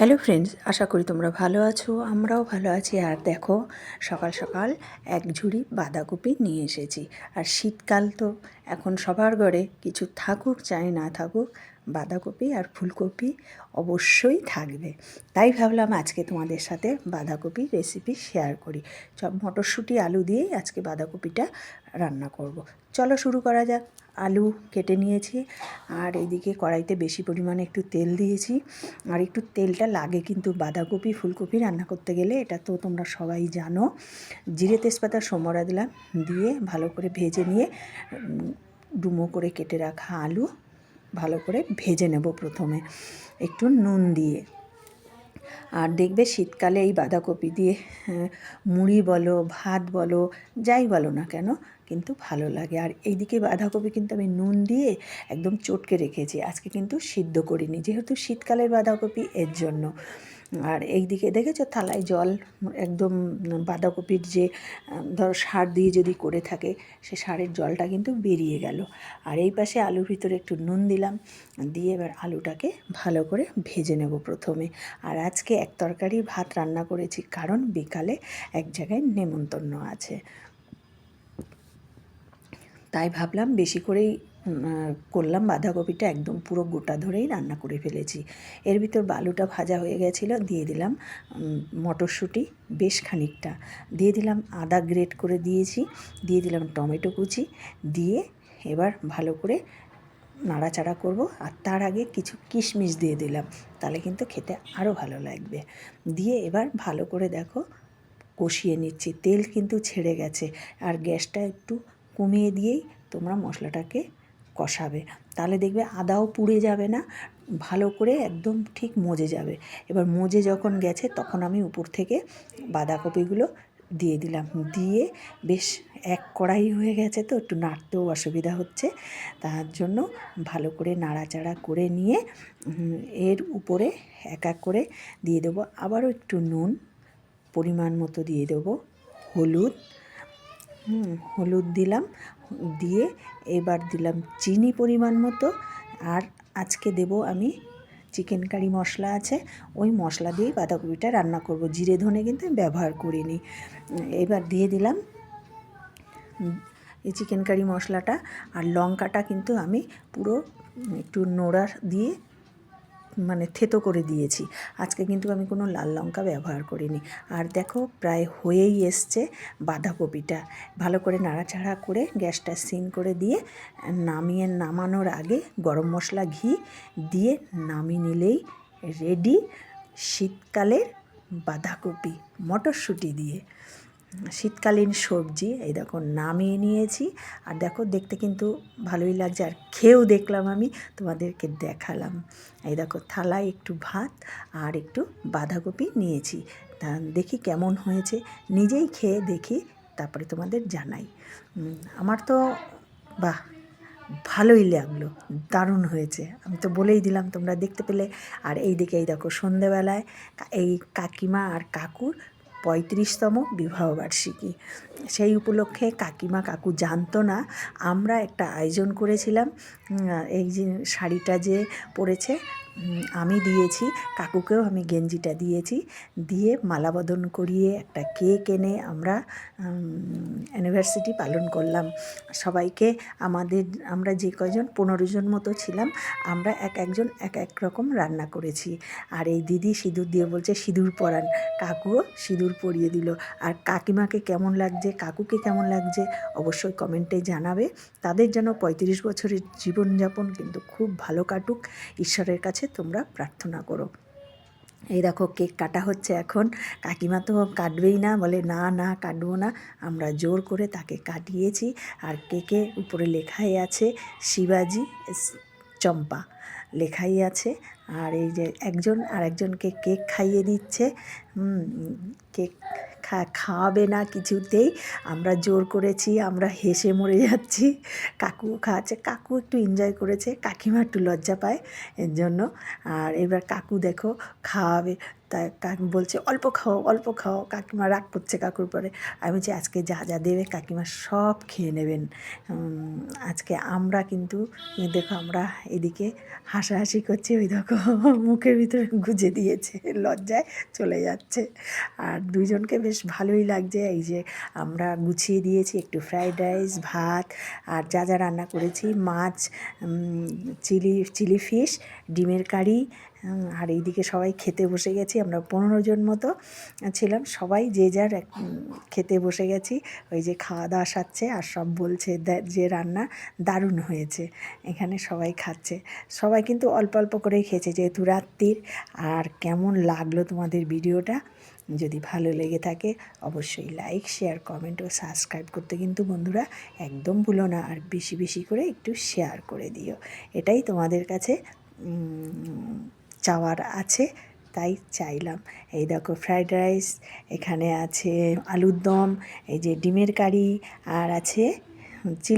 Hello friends, আশা করি তোমরা ভালো আছো। আমরাও ভালো আছি। আর দেখো, সকাল সকাল এক ঝুড়ি বাঁধাকপি নিয়ে এসেছি। আর শীতকাল তো এখন সবার ঘরে, কিছু থাকুক চাই না থাকুক, বাঁধাকপি আর ফুলকপি অবশ্যই থাকবে। তাই ভাবলাম আজকে তোমাদের সাথে বাঁধাকপির রেসিপি শেয়ার করি। মটরশুঁটি আলু দিয়েই আজকে বাঁধাকপিটা রান্না করব। চলো শুরু করা যাক। আলু কেটে নিয়েছি, আর এইদিকে কড়াইতে বেশি পরিমাণে একটু তেল দিয়েছি। আর একটু তেলটা লাগে কিন্তু বাঁধাকপি ফুলকপি রান্না করতে গেলে, এটা তো তোমরা সবাই জানো। জিরে তেজপাতা সোমরা দিলাম, দিয়ে ভালো করে ভেজে নিয়ে ডুমো করে কেটে রাখা আলু ভালো করে ভেজে নেব প্রথমে একটু নুন দিয়ে। আর দেখবে শীতকালে এই বাঁধাকপি দিয়ে মুড়ি বলো, ভাত বলো, যাই বলো না কেন কিন্তু ভালো লাগে। আর এইদিকে বাঁধাকপি কিন্তু আমি নুন দিয়ে একদম চটকে রেখেছি, আজকে কিন্তু সিদ্ধ করিনি, যেহেতু শীতকালের বাঁধাকপি এর জন্য। আর এইদিকে দেখেছো থালায় জল, একদম বাঁধাকপির যে ধরো সার দিয়ে যদি করে থাকে, সে সারের জলটা কিন্তু বেরিয়ে গেল। আর এই পাশে আলুর ভিতরে একটু নুন দিলাম, দিয়ে এবার আলুটাকে ভালো করে ভেজে নেব প্রথমে। আর আজকে এক তরকারি ভাত রান্না করেছি, কারণ বিকালে এক জায়গায় নেমন্তন্ন আছে, তাই ভাবলাম বেশি করেই করলাম। বাঁধাকপিটা একদম পুরো গোটা ধরেই রান্না করে ফেলেছি। এর ভিতর বালুটা ভাজা হয়ে গেছিলো, দিয়ে দিলাম মটরশুঁটি বেশ খানিকটা, দিয়ে দিলাম আদা গ্রেট করে দিয়েছি, দিয়ে দিলাম টমেটো কুচি, দিয়ে এবার ভালো করে নাড়াচাড়া করব। আর তার আগে কিছু কিশমিশ দিয়ে দিলাম, তাহলে কিন্তু খেতে আরও ভালো লাগবে। দিয়ে এবার ভালো করে দেখো কষিয়ে নিচ্ছি। তেল কিন্তু ছেড়ে গেছে, আর গ্যাসটা একটু কমিয়ে দিয়েই তোমরা মশলাটাকে কষাবে, তাহলে দেখবে আদাও পুড়ে যাবে না, ভালো করে একদম ঠিক মজে যাবে। এবার মজে যখন গেছে, তখন আমি উপর থেকে বাঁধাকপিগুলো দিয়ে দিলাম, দিয়ে বেশ এক কড়াই হয়ে গেছে, তো একটু নাড়তেও অসুবিধা হচ্ছে, তার জন্য ভালো করে নাড়াচাড়া করে নিয়ে এর উপরে এক এক করে দিয়ে দেবো আবারও একটু নুন, পরিমাণ মতো দিয়ে দেবো হলুদ, হলুদ দিলাম, দিয়ে এবার দিলাম চিনি পরিমাণ মতো। আর আজকে দেব আমি চিকেন কারি মশলা আছে, ওই মশলা দিয়েই বাঁধাকপিটা রান্না করব, জিরে ধনে কিন্তু আমি ব্যবহার করিনি। এবার দিয়ে দিলাম এই চিকেন কারি মশলাটা। আর লঙ্কাটা কিন্তু আমি পুরো একটু নোড়া দিয়ে মানে থেতো করে দিয়েছি, আজকে কিন্তু আমি কোনো লাল লঙ্কা ব্যবহার করিনি। আর দেখো প্রায় হয়েই এসছে বাঁধাকপিটা, ভালো করে নাড়াচাড়া করে গ্যাসটা সিম করে দিয়ে নামানোর আগে গরম মশলা ঘি দিয়ে নামিয়ে নিলেই রেডি শীতকালের বাঁধাকপি মটরশুঁটি দিয়ে শীতকালীন সবজি। এই দেখো নামিয়ে নিয়েছি, আর দেখো দেখতে কিন্তু ভালোই লাগছে, আর খেয়েও দেখলাম, আমি তোমাদেরকে দেখালাম। এই দেখো থালায় একটু ভাত আর একটু বাঁধাকপি নিয়েছি, তা দেখি কেমন হয়েছে, নিজেই খেয়ে দেখি, তারপরে তোমাদের জানাই। আমার তো বাহ, ভালোই লাগলো, দারুণ হয়েছে, আমি তো বলেই দিলাম, তোমরা দেখতে পেলে। আর এই দিকে এই দেখো সন্ধেবেলায় এই কাকিমা আর কাকুর 35তম বিবাহবার্ষিকী, সেই উপলক্ষে কাকিমা কাকু জানতো না, আমরা একটা আয়োজন করেছিলাম। এই যে শাড়িটা যে পরেছে আমি দিয়েছি, কাকুকেও আমি গেঞ্জিটা দিয়েছি, দিয়ে মালাবদন করিয়ে একটা কেক এনে আমরা অ্যানিভার্সারি পালন করলাম। সবাইকে আমরা যে কজন 15 জন মতো ছিলাম, আমরা একজন এক এক রকম রান্না করেছি। আর এই দিদি সিঁদুর দিয়ে বলছে সিঁদুর পরান, কাকুও সিঁদুর পরিয়ে দিল। আর কাকিমাকে কেমন লাগছে, কাকুকে কেমন লাগছে অবশ্যই কমেন্টে জানাবে। তাদের যেন 35 বছরের জীবনযাপন কিন্তু খুব ভালো কাটুক, ঈশ্বরের কাছে তোমরা প্রার্থনা করো। এই দেখো কেক কাটা হচ্ছে এখন, কাকিমা তো কাটবেই না, বলে না না কাটবো না, আমরা জোর করে তাকে কাটিয়েছি। আর কেকের উপরে লেখাই আছে শিবাজি চম্পা লেখাই আছে। আর এই যে একজন আর একজনকে কেক খাইয়ে দিচ্ছে, কেক খাওয়াবে না কিছুতেই, আমরা জোর করেছি, আমরা হেসে মরে যাচ্ছি। কাকু খাওয়াচ্ছে, কাকু একটু এনজয় করেছে, কাকিমা একটু লজ্জা পায় এর জন্য। আর এবার কাকু দেখো খাওয়াবে, তাই কাকু বলছে অল্প খাও অল্প খাও, কাকিমা রাগ করছে কাকুর পরে। আমি বলছি আজকে যা যা দেবে কাকিমা সব খেয়ে নেবেন। আজকে আমরা কিন্তু দেখো আমরা এদিকে হাসাহাসি করছি, ওই দেখো দেখো মুখের ভিতরে গুজে দিয়েছে, লজ্জায় চলে যাচ্ছে। আর দুইজনকে বেশ ভালোই লাগছে। এই যে আমরা গুছিয়ে দিয়েছি একটু ফ্রাইড রাইস, ভাত, আর যা যা রান্না করেছি, মাছ, চিলি ফিশ, ডিমের কারি। আর এইদিকে সবাই খেতে বসে গেছি, আমরা 15 জন মতো ছিলাম, সবাই যে যার খেতে বসে গেছি। ওই যে খাওয়া দাওয়া সারছে আর সব বলছে যে রান্না দারুণ হয়েছে। এখানে সবাই খাচ্ছে, সবাই কিন্তু অল্প অল্প করেই খেয়েছে যেহেতু রাত্রির। আর কেমন লাগলো তোমাদের ভিডিওটা? যদি ভালো লেগে থাকে অবশ্যই লাইক, শেয়ার, কমেন্ট ও সাবস্ক্রাইব করতে কিন্তু বন্ধুরা একদম ভুলো না। আর বেশি বেশি করে একটু শেয়ার করে দিও, এটাই তোমাদের কাছে চাওয়ার আছে, তাই চাইলাম। এই দেখো ফ্রাইড রাইস, এখানে আছে আলুর দম, এই যে ডিমের কারি, আর আছে চিলি